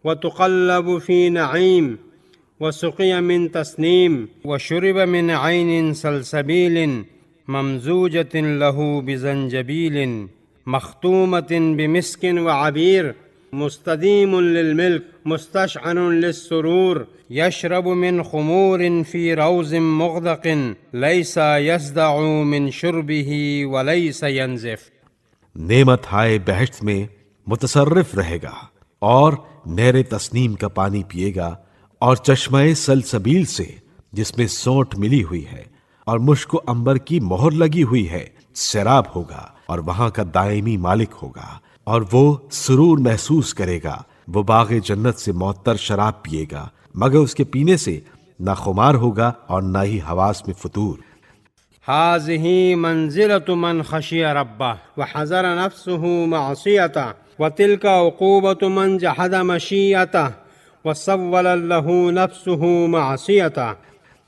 وتقلب في نعيم وسقي من تسنيم وشرب من عين سلسبيل ممزوجة له بزنجبيل مختومة بمسك وعبير مستديم للملك مستشعر للسرور يشرب من خمور في روز مغدق ليس يصدع من شربه وليس ينزف۔ نعمت ہائے بہشت میں متصرف رہے گا اور نہر تسنیم کا پانی پیے گا اور چشمہ سلسبیل سے جس میں سونٹ ملی ہوئی ہے اور مشک و عنبر کی مہر لگی ہوئی ہے سیراب ہوگا اور وہاں کا دائمی مالک ہوگا اور وہ سرور محسوس کرے گا۔ وہ باغ جنت سے معطر شراب پیے گا مگر اس کے پینے سے نہ خمار ہوگا اور نہ ہی حواس میں فطور۔ هذه منزلة من خشي ربه وحذر نفسه معصيته وتلك عقوبة من جحد مشيئته وسول له نفسه معصيته۔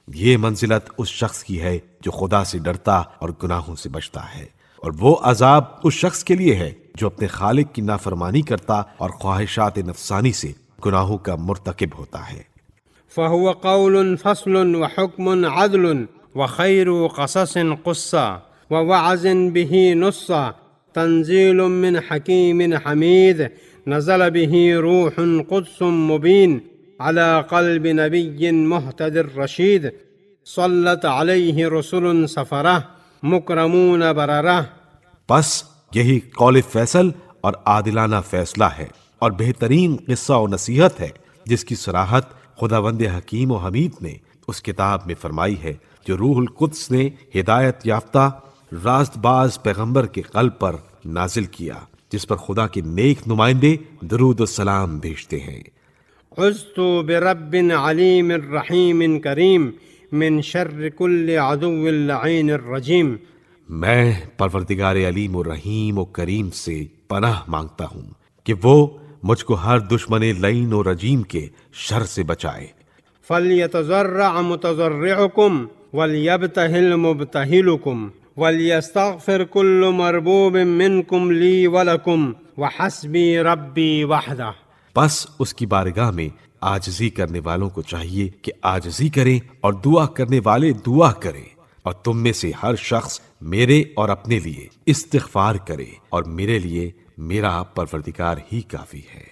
یہ منزلت اس شخص کی ہے جو خدا سے ڈرتا اور گناہوں سے بچتا ہے، اور وہ عذاب اس شخص کے لیے ہے جو اپنے خالق کی نافرمانی کرتا اور خواہشات نفسانی سے گناہوں کا مرتکب ہوتا ہے۔ فهو قول فصل وحكم عدل وخير قصص قصة ووعظ به نصا تنزيل من حكيم حميد نزل به روح قدس مبين على قلب نبي مهتد رشيد صلت عليه رسل سفرة مكرمون بررة۔ پس یہی قول فیصل اور عادلانہ فیصلہ ہے اور بہترین قصہ و نصیحت ہے جس کی صراحت خداوند حکیم و حمید نے اس کتاب میں فرمائی ہے جو روح القدس نے ہدایت یافتہ راست باز پیغمبر کے قلب پر نازل کیا، جس پر خدا کے نیک نمائندے درود و سلام بھیجتے ہیں۔ عزت برب علیم رحیم کریم من شر كل عدو اللعین الرجیم۔ میں پروردگار علیم و رحیم و کریم سے پناہ مانگتا ہوں کہ وہ مجھ کو ہر دشمن لعین و رجیم کے شر سے بچائے۔ فَلْيَتَضَرَّعْ مُتَضَرِّعُكُمْ وَلْيَبْتَهِلْ مُبْتَهِلُكُمْ وَلْيَسْتَغْفِرْ كُلُّ مَرْبُوبٍ مِّنْكُمْ لِي وَلَكُمْ وَحَسْبِي رَبِّي وَحْدَهُ۔ پس اس کی بارگاہ میں عاجزی کرنے والوں کو چاہیے کہ عاجزی کریں اور دعا کرنے والے دعا کریں، اور تم میں سے ہر شخص میرے اور اپنے لیے استغفار کرے، اور میرے لیے میرا پروردگار ہی کافی ہے۔